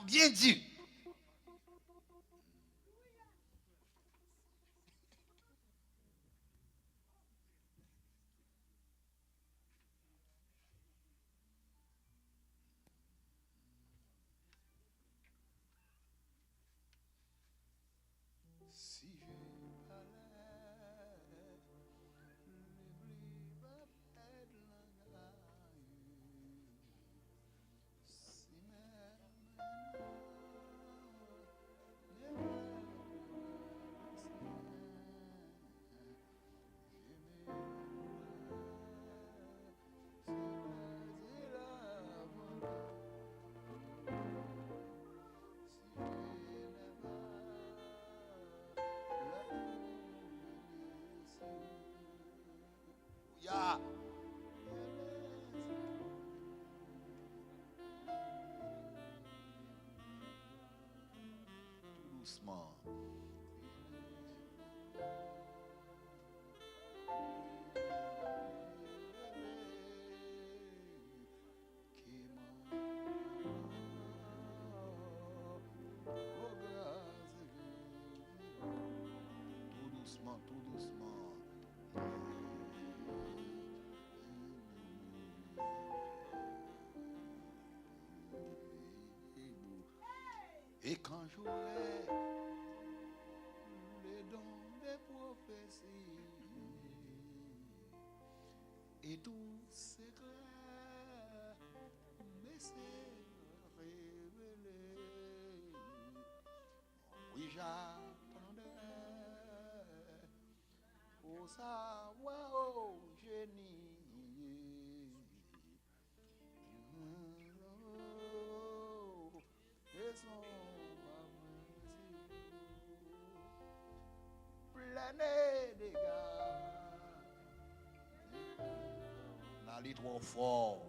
Bien dit. Doucement. Tout doucement. Et quand j'aurai les dons des prophéties et tout secret mais c'est révélé, oui j'attendrai pour savoir au génie. Des gars, n'allez trop fort.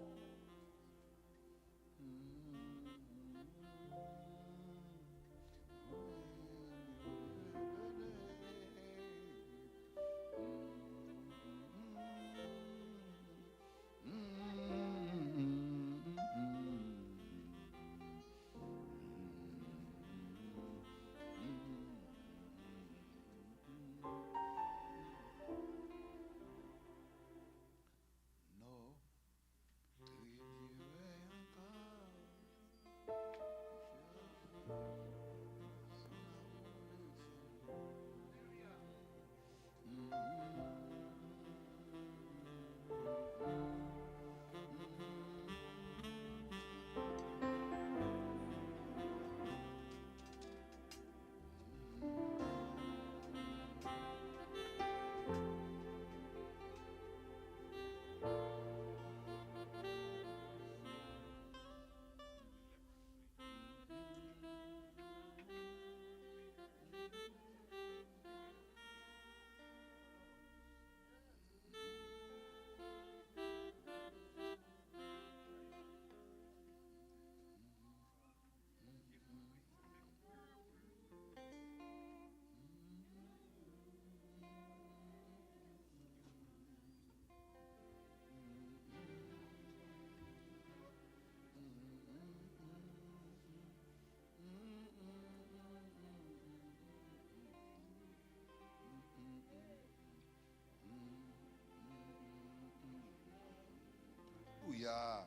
Alléluia.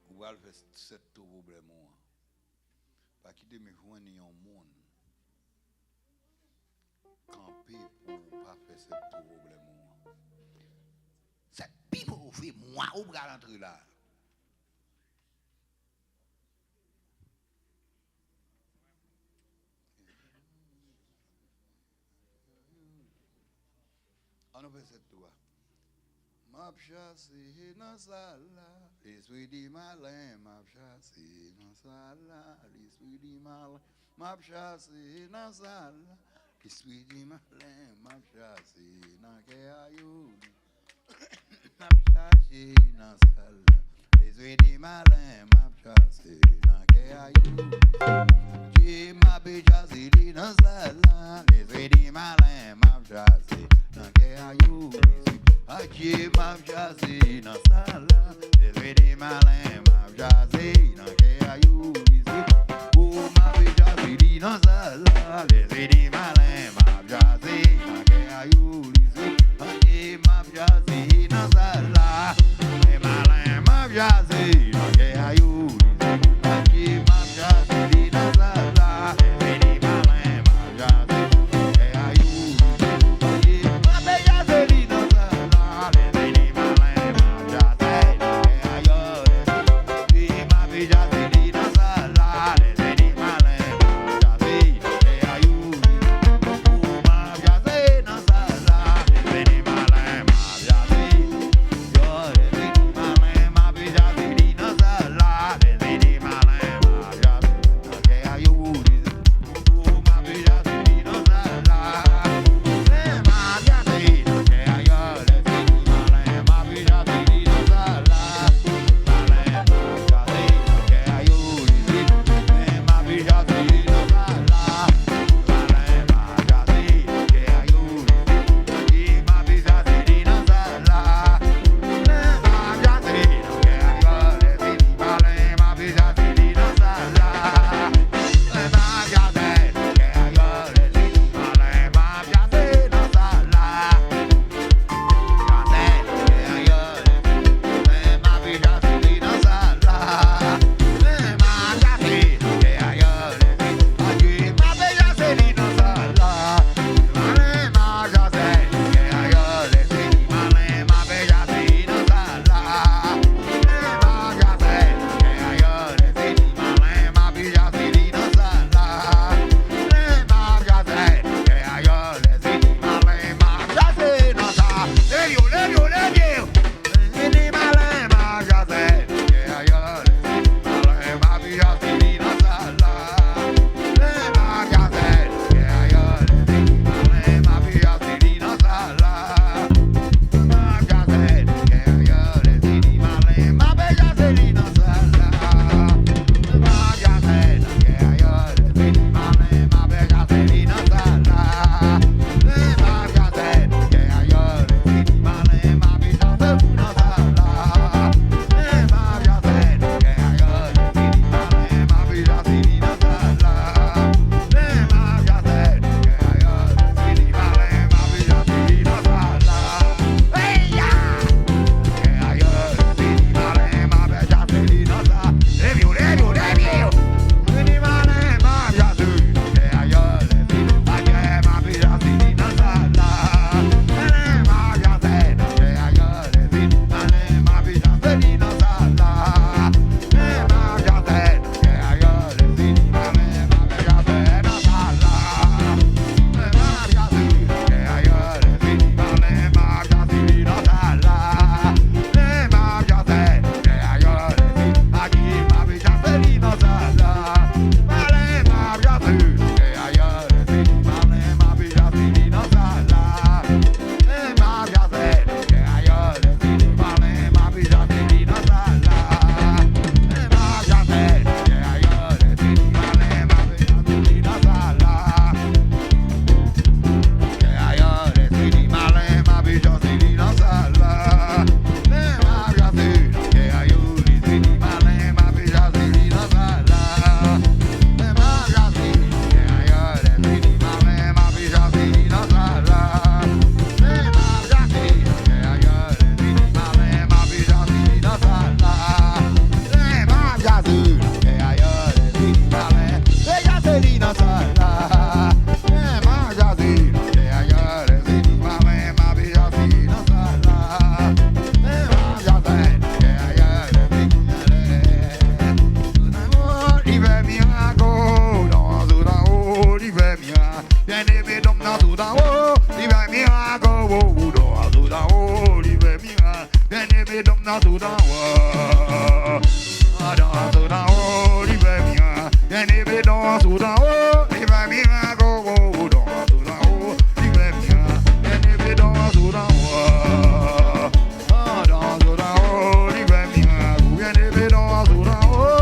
Ou va faire cette problème. Pas quitter mes joints ni en monde. Camper pour pas faire cette problème. C'est pire pour faire moi ou va rentrer là. On fait cette toi. M'a chassé dans ça là, l'esprit du malin, m'a chassé dans ça là, l'esprit du malin, m'a chassé dans ça là, l'esprit du malin, m'a chassé dans caillou, m'a chassé dans ça là, l'esprit du malin, m'a chassé dans caillou, Dieu m'a chassé dans ça là, l'esprit du malin, m'a chassé dans caillou. Dieu m'a chassé dans ça là, les des malins m'a chassé dans caillou ici. Oh m'a chassé dans ça là, les des malins m'a chassé dans caillou ici. Dieu m'a chassé dans ça là, les malins m'a chassé dans caillou ici. Dieu m'a chassé dans ça là, les des malins m'a chassé dans caillou ici. Dieu m'a chassé dans ça là. me dom na tu da wa. Da tu da o di be mi a. Ene be dom tu da o di be mi a go go dom tu da o di be mi a. Ene be dom tu da wa. Da tu da o di be mi a. Ene be dom tu da o.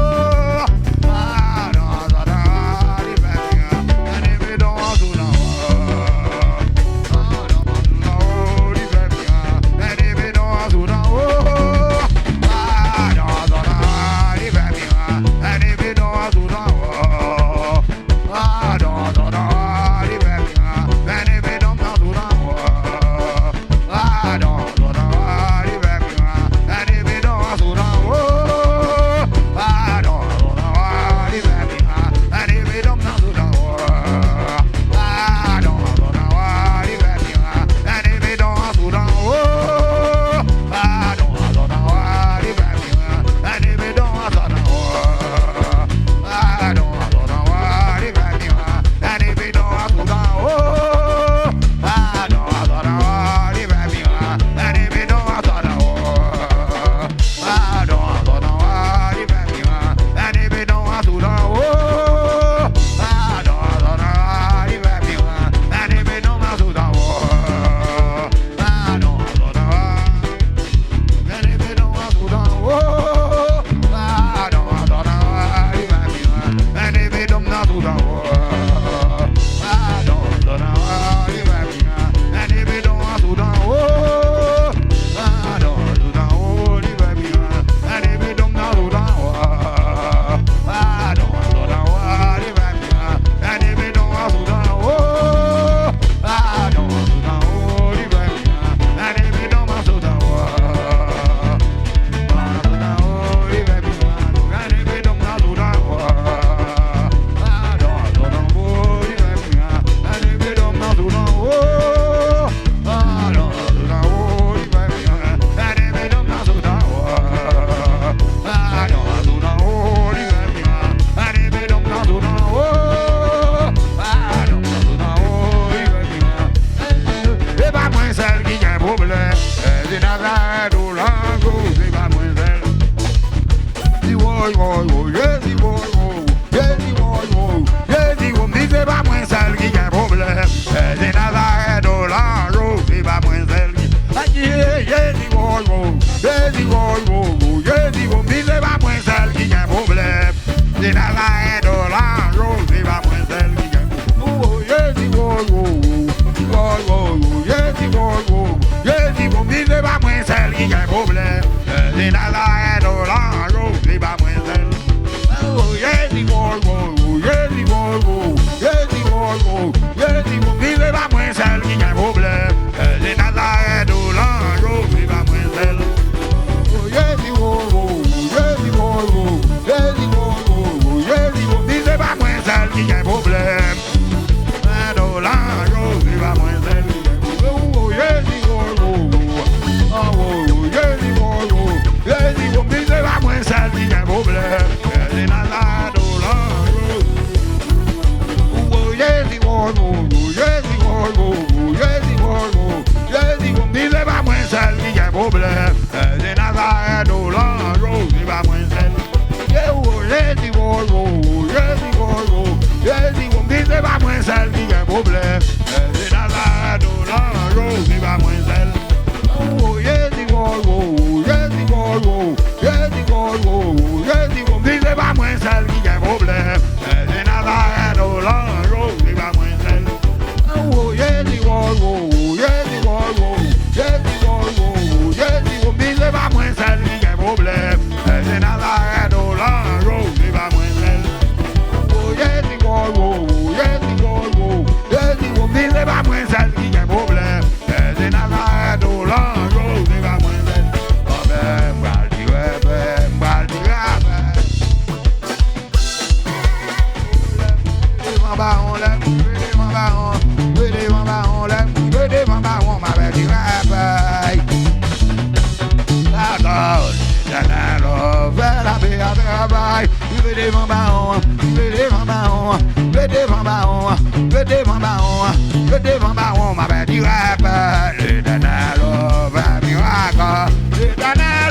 Le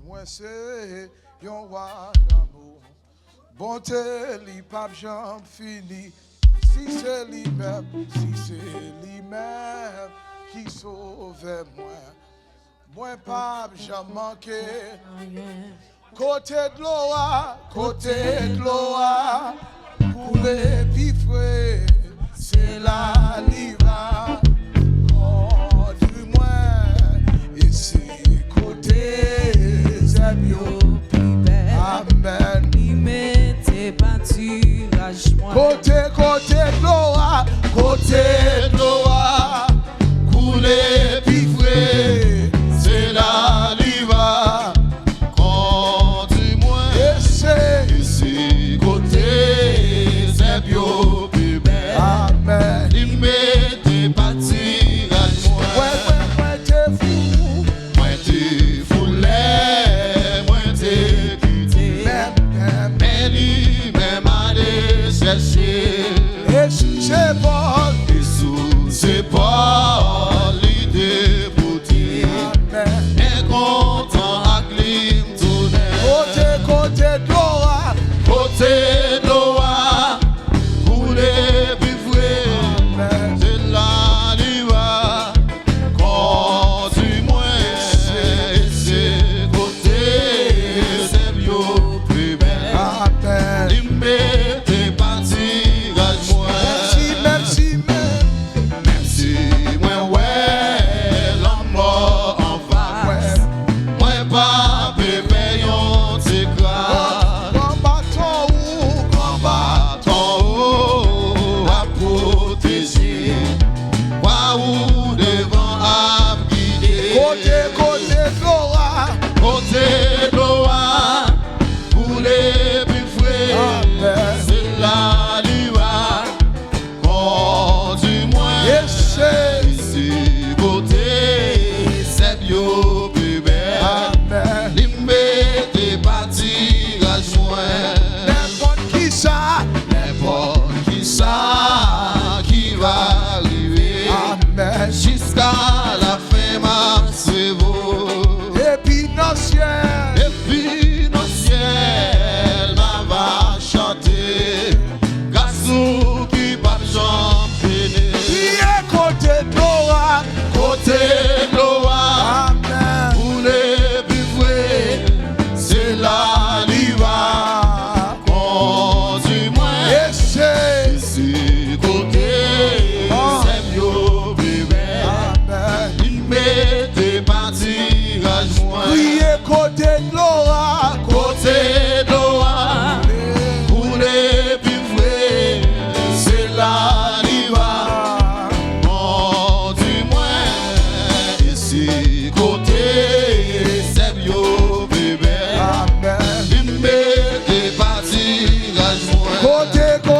Moi c'est yon roi d'amour, Bonté, li pas jamais fini. Si c'est lui-même, qui sauve moi. Moi pas jamais manqué. Côté de l'eau, pour les pifouets, c'est la liva. Oh, du moins, et c'est côté Zébio. Amen. Côté de l'eau, pour les pifouets, c'est la liva. Amen. Il m'était parti à moi. Moi t'es fou. Moi t'es foulé. Moi t'es quitté. Mais lui-même allait chercher. Et sous ses bords. Et sous ses bords, l'idée beauté. Amen. Et content à clim tourner. Côté de l'eau. Côté de l'eau. Jusqu'à la fin, ma suivre. Et puis nos ciel, ma va chanter. Garçon qui va chanter. Côté de l'eau. Amen. Pour les buvoués, c'est la liva. Conduis moi. Et c'est ici côté. Côté de l'eau, pour les pivoués, c'est la liva. Oh, du moins, ici, côté, c'est bio, bébé. Amen. Il m'est parti, gage-moi. Côté de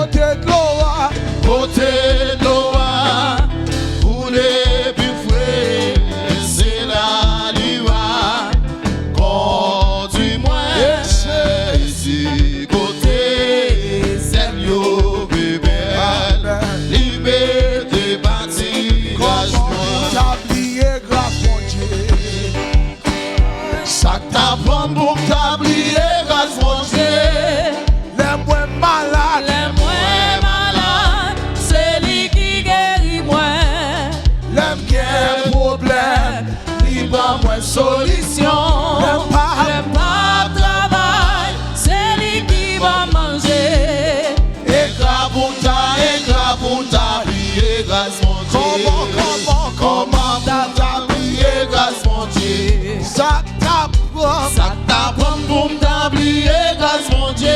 l'eau, pour les pivoués, c'est la liva. Pour t'oublier, grâce mon Dieu. Les moins malades, c'est lui qui guérit moi. les qui ont problème, Il va moins solution. les pas. Le pas travail, c'est lui qui va manger. Et grâce pour t'oublier, grâce mon Dieu. Comment t'oublier, grâce mon Dieu. Ça t'apprend pour t'oublier, grâce mon Dieu.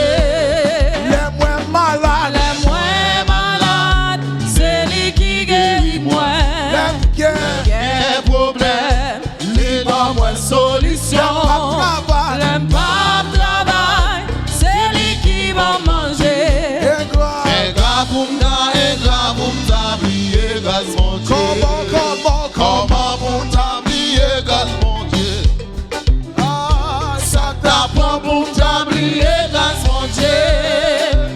les moins malades, C'est lui qui guérit moi. les qui Quel problème, Il va moins solution. travail, Le pas travail, c'est lui qui va manger. et grâce. et grâce pour t'oublier, grâce mon Dieu. Comment pour t'oublier, grâce mon Dieu. Ça T'apprends pour t'oublier, grâce mon Dieu.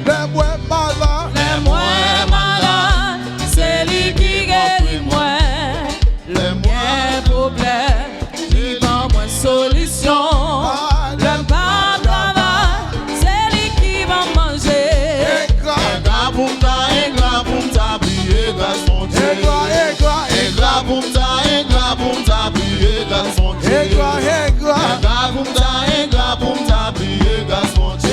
les moins malades, Les moins malades, c'est lui qui guérit moi. Le moins problème, il va moins solution. Le pas travail, c'est lui qui va prier garçon Dieu. Prier garçon Dieu.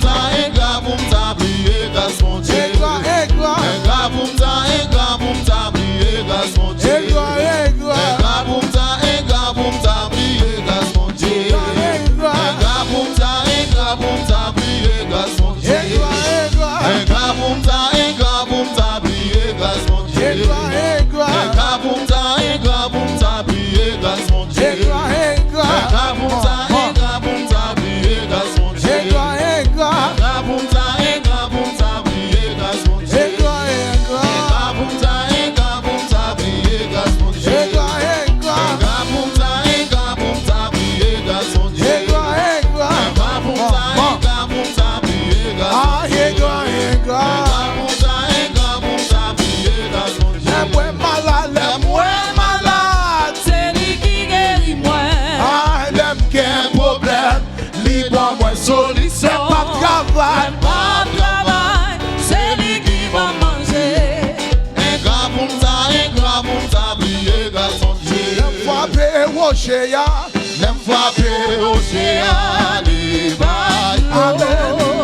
Prier garçon Dieu. C'est lui qui va manger. Lem frappe Océa, li bay.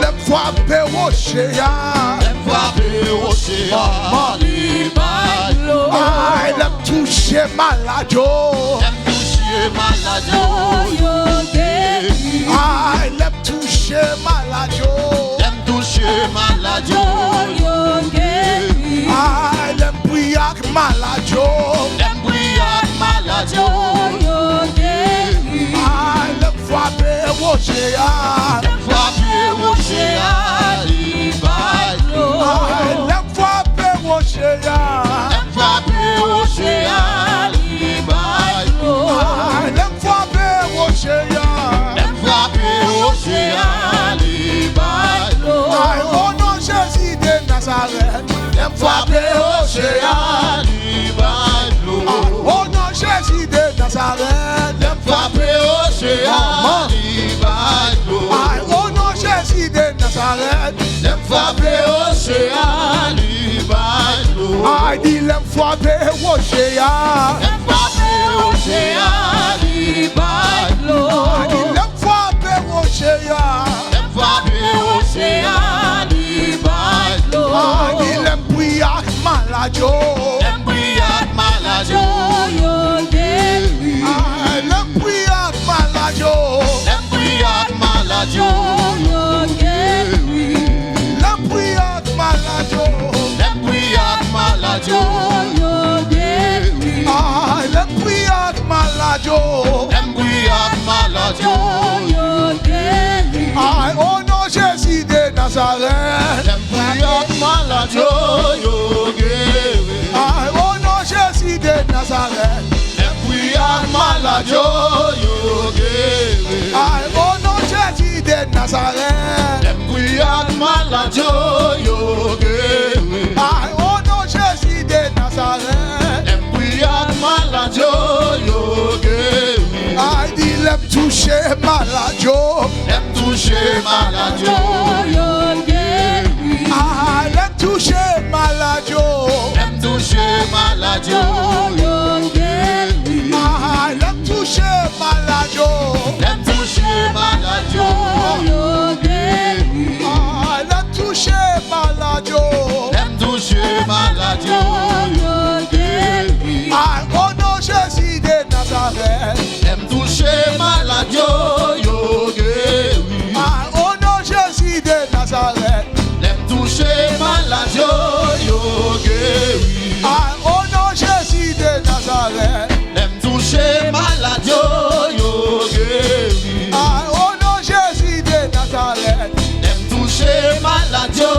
Lem frappe Océa, li bay. Lem touche malade, lem touche malade. Lem touche malade, lem touche malade. Lem priyak malade, lem priyak malade. Lem frappe Océa, li bay. Lem frappe Océa, li bay. Lem frappe Océa, li bay. Au nom Jésus de Nazareth, lem frappe Océa, li bay. Au nom Jésus de Nazareth, lem frappe Océa, li bay. Au nom Jésus de Nazareth, lem frappe Océa, li bay. I dit lem frappe Océa, li bay. I dit lem frappe Océa, li bay. I dit lem priyak malade, lem priyak malade. Lem priyak malade, lem priyak malade. Lem priyak malade, lem priyak malade. Lem priyak malade, lem priyak malade. Au nom Jésus de Nazareth, lem priyak malade, yo guéri. Au nom Jésus de Nazareth, lem priyak malade, yo guéri. Au nom Jésus de Nazareth, lem priyak malade, yo guéri. Au nom Jésus de Nazareth, lem priyak malade, yo guéri. I dit lem touche malade, lem touche malade. Lem touche malade, lem touche malade. Lem touche malade, lem touche malade. Lem touche malade, lem touche malade. Au nom Jésus de Nazareth, lem touche malade, yo guéri. Au nom Jésus de Nazareth, lem touche malade, yo guéri. Au nom Jésus de Nazareth, lem touche malade, yo guéri. Au nom Jésus de Nazareth, lem touche malade, yo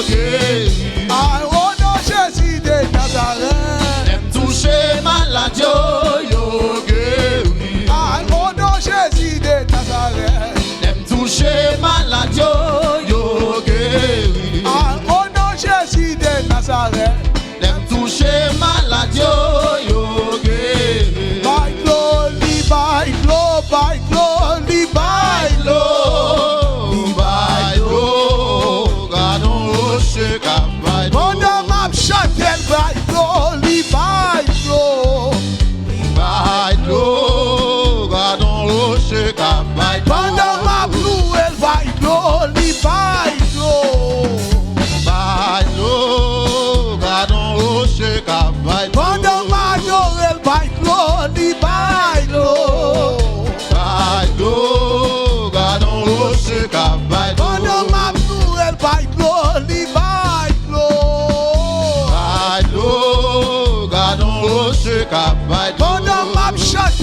guéri. Au nom Jésus de Nazareth, lem touche malade, yo guéri. Au nom Jésus de Nazareth, lem touche malade, yo guéri. Au nom Jésus de Nazareth, lem touche malade, yo guéri. By glory, by glory, by glory, by glory, by glory. God, oh, shake up, by glory. Mon homme a chanté, by glory.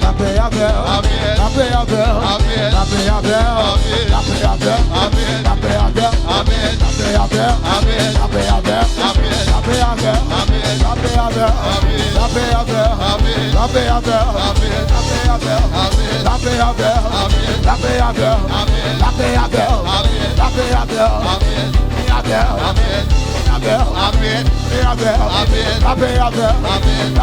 la paix avec, la paix avec, la paix avec, la paix avec, la paix avec, la paix avec, la paix avec, la paix avec, la paix avec, la paix avec, la paix avec, la paix avec, la paix avec,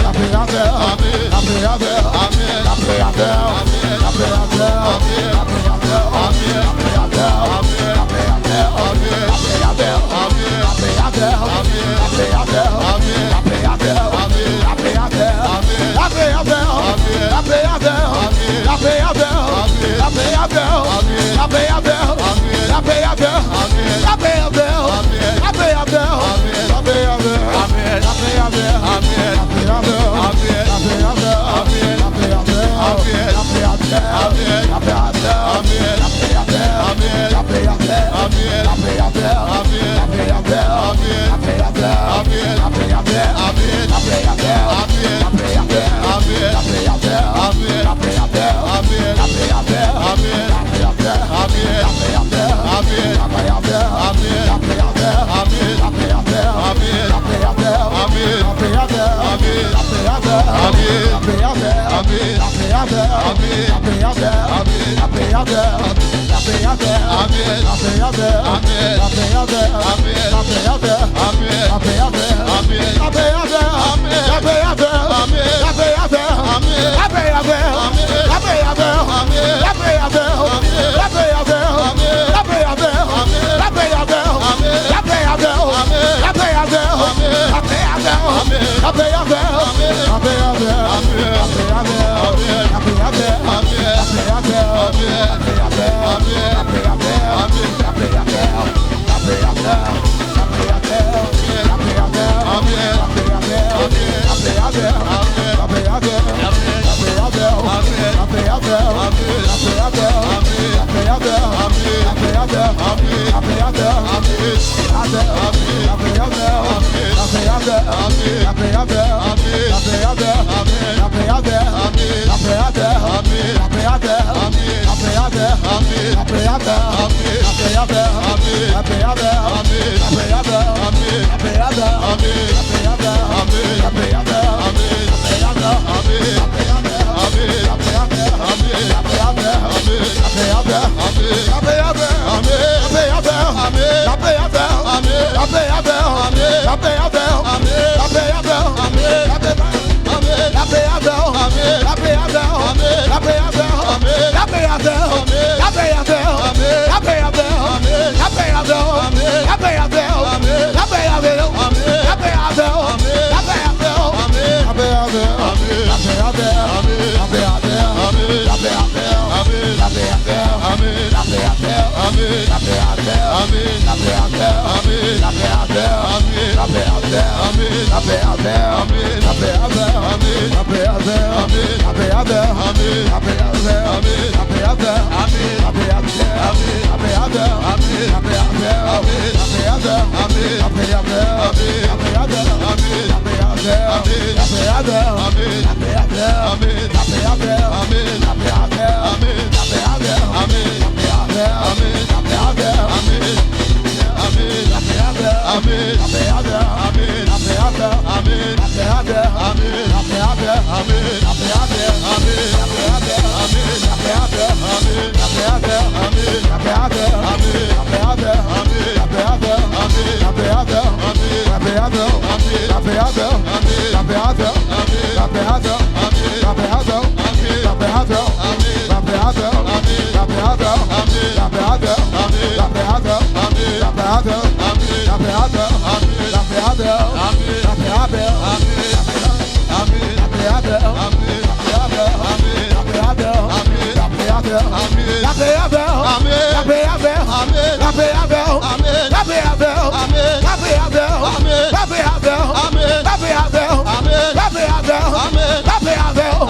la paix avec, la paix avec, la paix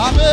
Amen.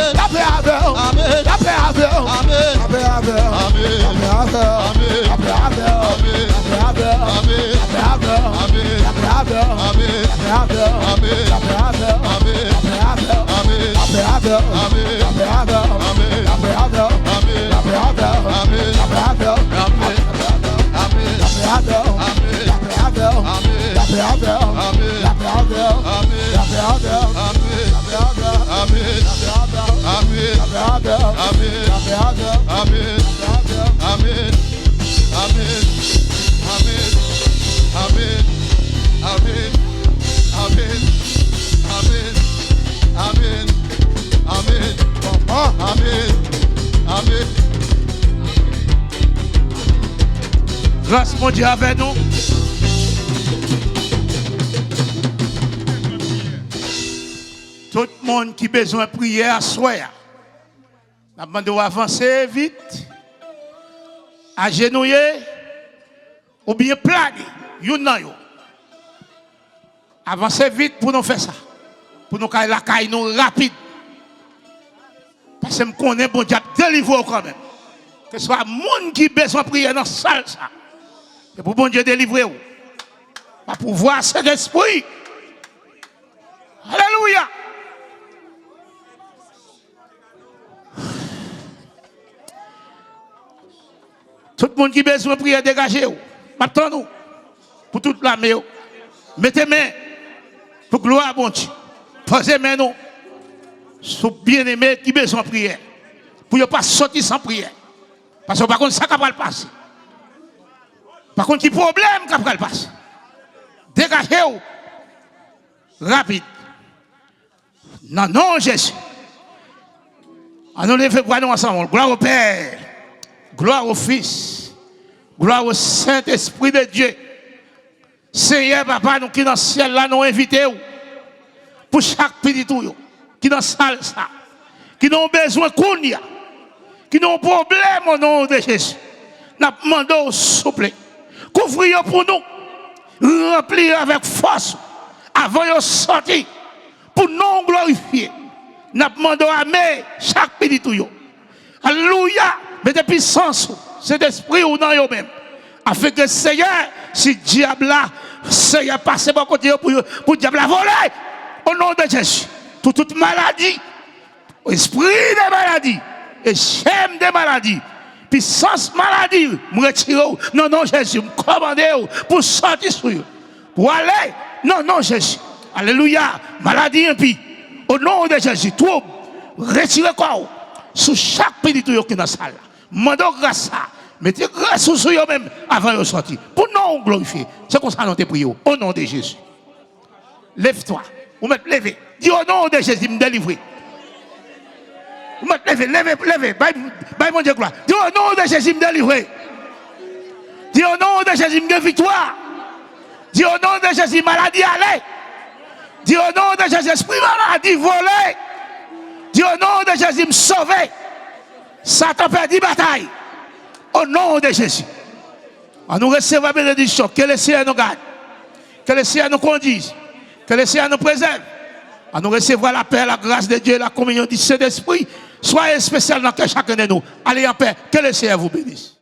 Grâce mon Dieu avec nous. Tout le monde qui a besoin de prier à soi, nous demandons avancer vite, agenouiller ou bien planer. Avancer vite pour nous faire ça. Pour nous faire la caille nous rapide. Parce que je connais bon Dieu délivrer quand même. Que ce soit le monde qui a besoin de prier dans la salle. C'est pour bon Dieu délivrer. Pas pour voir cet esprit. Alléluia. Tout le monde qui a besoin de prier, dégagez. Maintenant, nous, pour toute la main, mettez main pour gloire à bon Dieu. Posez main nous. Sous bien-aimés qui a besoin de prier. Pour ne pas sortir sans prière. Parce que par contre, ça ne va pas passer. Par contre, il y a problème qui va passer. Dégagez-vous. Rapide. Non, non, Jésus. On nous lève pour nous ensemble. Gloire au Père. Gloire au Fils. Gloire au Saint-Esprit de Dieu. Seigneur, Papa, nous qui dans le ciel là, nous invitons pour chaque petit tour qui dans la salle, qui ont besoin de kounia, qui ont problème au nom de Jésus. Nous demandons s'il vous plaît, couvrez pour nous, remplir avec force avant de sortir pour nous glorifier. Nous demandons à chaque petit tour. Alléluia. Mettez puissance, cet esprit ou dans eux-mêmes. Afin que Seigneur, si diable là, Seigneur passe par côté pour diable la voler. Au nom de Jésus. Toute maladie, esprit de maladie, et j'aime des maladies, puissance maladie, me retire. Non, non, Jésus, me commande pour sortir sur eux. Pour aller. Non, non, Jésus. Alléluia. Maladie impie. Au nom de Jésus, tout retirez quoi sur chaque petit qui est dans la salle. Mandons grâce à mettez grâce sur eux-mêmes avant de sortir. Pour nous glorifier. C'est comme ça que nous te prions. Au nom de Jésus. Lève-toi. Vous mettez levé. Dis au nom de Jésus, me délivrer. Vous mettez levé. Bye mon Dieu gloire. Dis au nom de Jésus, me délivrer. Dis au nom de Jésus, me victoire. Dis au nom de Jésus, maladie aller. Dis au nom de Jésus, esprit maladie voler. Dis au nom de Jésus, me sauver. Satan perd 10 batailles. Au nom de Jésus. On nous recevons la bénédiction. Que le Seigneur nous garde. Que le Seigneur nous conduise. Que le Seigneur nous préserve. On nous recevra la paix, la grâce de Dieu, la communion du Saint-Esprit. Soyez spécial dans chacun de nous. Allez en paix. Que le Seigneur vous bénisse.